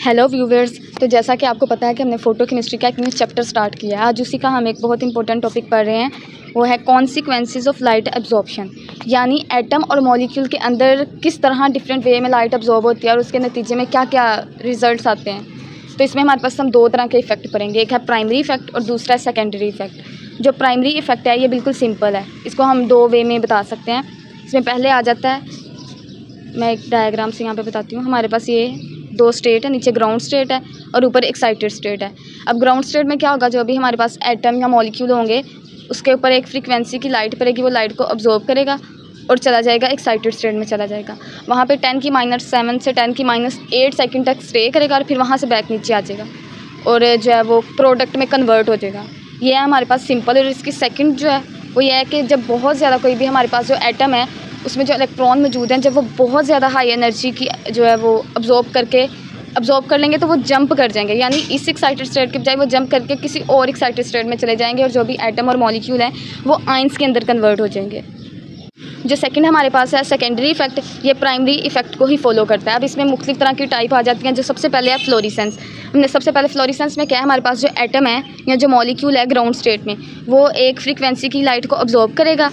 Hello viewers. तो जैसा कि आपको पता है कि हमने फ़ोटो केमिस्ट्री का एक न्यू चैप्टर स्टार्ट किया है। आज उसी का हम एक बहुत इंपॉर्टेंट टॉपिक पढ़ रहे हैं, वो है कॉन्सिक्वेंसेस ऑफ लाइट एब्जॉर्प्शन, यानी एटम और मॉलिक्यूल के अंदर किस तरह डिफरेंट वे में लाइट एब्जॉर्ब होती है और उसके नतीजे में क्या क्या रिजल्ट्स आते हैं। तो इसमें हमारे पास हम दो तरह के इफ़ेक्ट पढ़ेंगे, एक है प्राइमरी इफ़ेक्ट और दूसरा है सेकेंडरी इफ़ेक्ट। जो प्राइमरी इफ़ेक्ट है ये बिल्कुल सिंपल है, इसको हम दो वे में बता सकते हैं। इसमें पहले आ जाता है, मैं एक डायग्राम से यहाँ पे बताती हूँ। हमारे पास ये दो स्टेट है, नीचे ग्राउंड स्टेट है और ऊपर एक्साइटेड स्टेट है। अब ग्राउंड स्टेट में क्या होगा, जो भी हमारे पास एटम या मॉलिक्यूल होंगे उसके ऊपर एक फ्रीक्वेंसी की लाइट पड़ेगी, वो लाइट को अब्जॉर्ब करेगा और चला जाएगा एक्साइटेड स्टेट में चला जाएगा। वहाँ पे 10⁻7 से 10�8 सेकंड तक स्टे करेगा और फिर वहाँ से बैक नीचे आ जाएगा और जो है वो प्रोडक्ट में कन्वर्ट हो जाएगा। ये है हमारे पास सिंपल। और इसकी सेकंड जो है वो ये है कि जब बहुत ज़्यादा कोई भी हमारे पास जो एटम है उसमें जो इलेक्ट्रॉन मौजूद हैं, जब वो बहुत ज़्यादा हाई एनर्जी की जो है वो अब्जॉर्ब कर लेंगे तो वो जंप कर जाएंगे, यानी इस एक्साइटेड स्टेट के बजाय वो जंप करके किसी और एक्साइटेड स्टेट में चले जाएंगे और जो भी एटम और मॉलिक्यूल हैं वो आयंस के अंदर कन्वर्ट हो जाएंगे। जो सेकंड हमारे पास है सेकेंडरी इफेक्ट, ये प्राइमरी इफेक्ट को ही फॉलो करता है। अब इसमें मुख्तलिफ तरह की टाइप आ जाती हैं। जो सबसे पहले है फ्लोरेसेंस। हमने सबसे पहले फ्लोरेसेंस में क्या है, हमारे पास जो एटम है या जो मॉलिक्यूल है ग्राउंड स्टेट में, वो एक फ्रीक्वेंसी की लाइट को अब्जॉर्ब करेगा,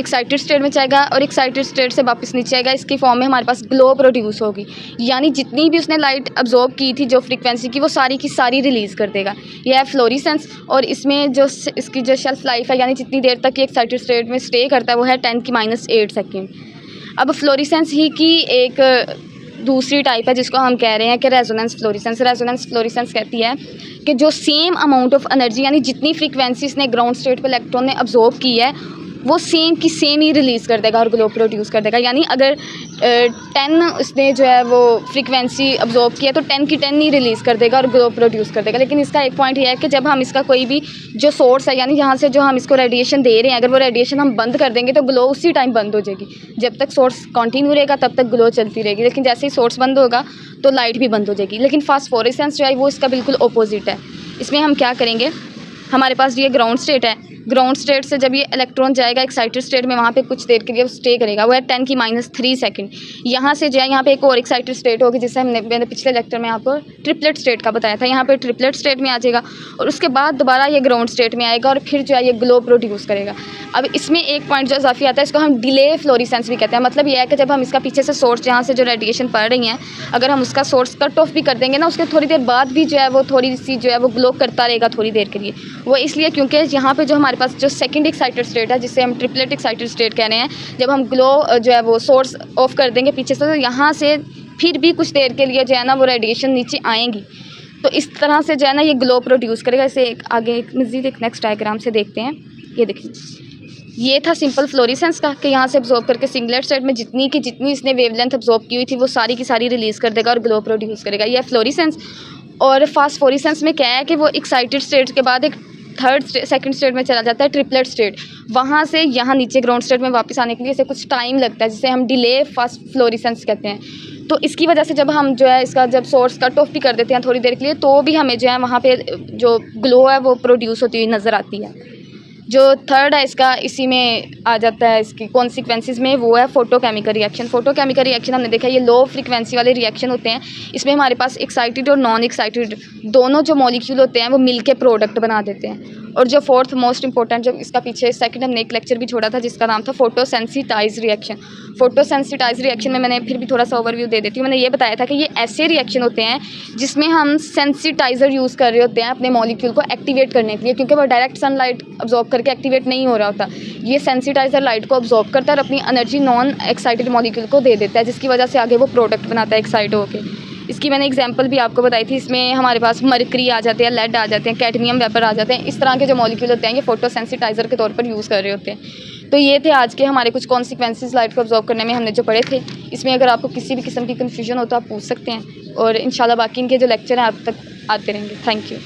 एक्साइटेड स्टेट में जाएगा और एक्साइटेड स्टेट से वापस नीचे आएगा। इसकी फॉर्म में हमारे पास ग्लो प्रोड्यूस होगी, यानी जितनी भी उसने लाइट अब्जॉर्ब की थी जो फ्रीक्वेंसी की, वो सारी की सारी रिलीज़ कर देगा। यह है फ्लोरेसेंस। और इसमें जो इसकी जो शेल्फ लाइफ है, यानी जितनी देर तक ये एक्साइटेड स्टेट में स्टे करता है, वो है 10⁻8 सेकेंड। अब फ्लोरेसेंस ही की एक दूसरी टाइप है जिसको हम कह रहे हैं कि रेजोनेंस फ्लोरेसेंस। रेजोनेंस फ्लोरेसेंस कहती है कि जो सेम अमाउंट ऑफ एनर्जी, यानी जितनी फ्रीक्वेंसी इसने ग्राउंड स्टेट पर इलेक्ट्रॉन ने अब्जॉर्ब की है, वो सेम की सेम ही रिलीज़ कर देगा और ग्लो प्रोड्यूस कर देगा। यानी अगर 10 उसने जो है वो फ्रीक्वेंसी अब्जॉर्ब किया तो 10 की 10 ही रिलीज़ कर देगा और ग्लो प्रोड्यूस कर देगा। लेकिन इसका एक पॉइंट ये है कि जब हम इसका कोई भी जो सोर्स है, यानी जहाँ से जो हम इसको रेडिएशन दे रहे हैं, अगर वो रेडिएशन हम बंद कर देंगे तो ग्लो उसी टाइम बंद हो जाएगी। जब तक सोर्स कंटिन्यू रहेगा तब तक ग्लो चलती रहेगी, लेकिन जैसे ही सोर्स बंद होगा तो लाइट भी बंद हो जाएगी। लेकिन फास्फोरेसेंस जो है वो इसका बिल्कुल अपोजिट है। इसमें हम क्या करेंगे, हमारे पास ये ग्राउंड स्टेट है, ग्राउंड स्टेट से जब ये इलेक्ट्रॉन जाएगा एक्साइटेड स्टेट में, वहाँ पे कुछ देर के लिए वो स्टे करेगा, वो है 10⁻3 सेकंड। यहाँ से जो है यहाँ पे एक और एक्साइटेड स्टेट होगी, जिससे मैंने पिछले लेक्चर में आपको ट्रिपलेट स्टेट का बताया था। यहाँ पे ट्रिपलेट स्टेट में आ जाएगा और उसके बाद दोबारा ये ग्राउंड स्टेट में आएगा और फिर जो है ये ग्लो प्रोड्यूस करेगा। अब इसमें एक पॉइंट जो इजाफी आता है, इसको हम डिले फ्लोरेसेंस भी कहते हैं। मतलब यह है कि जब हम इसका पीछे से सोर्स, जहाँ से जो रेडिएशन पड़ रही है, अगर हम उसका सोर्स कट ऑफ भी कर देंगे ना, उसके थोड़ी देर बाद भी जो है वो थोड़ी सी जो है वो ग्लो करता रहेगा थोड़ी देर के लिए। वो इसलिए क्योंकि यहाँ पे जो हमारे पास जो सेकंड एक्साइटेड स्टेट है, जिसे हम ट्रिपलेट एक्साइटेड स्टेट कह रहे हैं, जब हम ग्लो जो है वो सोर्स ऑफ कर देंगे पीछे से, तो यहाँ से फिर भी कुछ देर के लिए जो है ना वो रेडिएशन नीचे आएंगी, तो इस तरह से जो है ना ये ग्लो प्रोड्यूस करेगा। इसे आगे मज़ीद एक नेक्स्ट डायग्राम से देखते हैं। ये देखिए, ये था सिंपल फ्लोरेसेंस का, कि यहाँ से अब्जॉर्ब करके सिंगलेट स्टेट में जितनी इसने वेवलेंथ अब्जॉर्ब की हुई थी वो सारी की सारी रिलीज़ कर देगा और ग्लो प्रोड्यूस करेगा। यह फ्लोरेसेंस। और फास्फोरेसेंस में क्या है कि वो एक्साइटेड स्टेट के बाद एक सेकंड स्टेट में चला जाता है, ट्रिपलेट स्टेट। वहाँ से यहाँ नीचे ग्राउंड स्टेट में वापस आने के लिए इसे कुछ टाइम लगता है, जिसे हम डिले फास्ट फ्लोरेसेंस कहते हैं। तो इसकी वजह से जब हम जो है इसका जब सोर्स कट ऑफ भी कर देते हैं थोड़ी देर के लिए, तो भी हमें जो है वहाँ पे जो ग्लो है वो प्रोड्यूस होती हुई नज़र आती है। जो थर्ड है इसका, इसी में आ जाता है इसकी कॉन्सिक्वेंसेस में, वो है फोटोकेमिकल रिएक्शन। फोटोकेमिकल रिएक्शन हमने देखा ये लो फ्रीक्वेंसी वाले रिएक्शन होते हैं। इसमें हमारे पास एक्साइटेड और नॉन एक्साइटेड दोनों जो मॉलिक्यूल होते हैं वो मिलके प्रोडक्ट बना देते हैं। और जो फोर्थ मोस्ट इंपॉर्टेंट, जो इसका पीछे सेकंड हमने एक लेक्चर भी छोड़ा था जिसका नाम था फोटोसेंसिटाइज रिएक्शन। फोटोसेंसिटाइज रिएक्शन में मैंने फिर भी थोड़ा सा ओवरव्यू दे देती हूँ। मैंने ये बताया था कि ये ऐसे रिएक्शन होते हैं जिसमें हम सेंसिटाइजर यूज़ कर रहे होते हैं अपने मॉलिक्यूल को एक्टिवेट करने के लिए, क्योंकि वो डायरेक्ट सनलाइट अब्जॉर्ब करके एक्टिवेट नहीं हो रहा होता। ये सेंसिटाइजर लाइट को अब्जॉर्ब करता है और अपनी एनर्जी नॉन एक्साइटेड मॉलिक्यूल को दे देता है, जिसकी वजह से आगे वो प्रोडक्ट बनाता है एक्साइट होकर। इसकी मैंने एग्जांपल भी आपको बताई थी। इसमें हमारे पास मरकरी आ जाते हैं, लेड आ जाते हैं, कैडमियम वेपर आ जाते हैं। इस तरह के जो मॉलिक्यूल होते हैं ये फोटोसेंसिटाइजर के तौर पर यूज़ कर रहे होते हैं। तो ये थे आज के हमारे कुछ कॉन्सिक्वेंसेस लाइट को अब्जॉर्ब करने में हमने जो पढ़े थे। इसमें अगर आपको किसी भी किस्म की कन्फ्यूजन हो तो आप पूछ सकते हैं, और इंशाल्लाह बाकी इनके जो लेक्चर हैं आप तक आते रहेंगे। Thank you.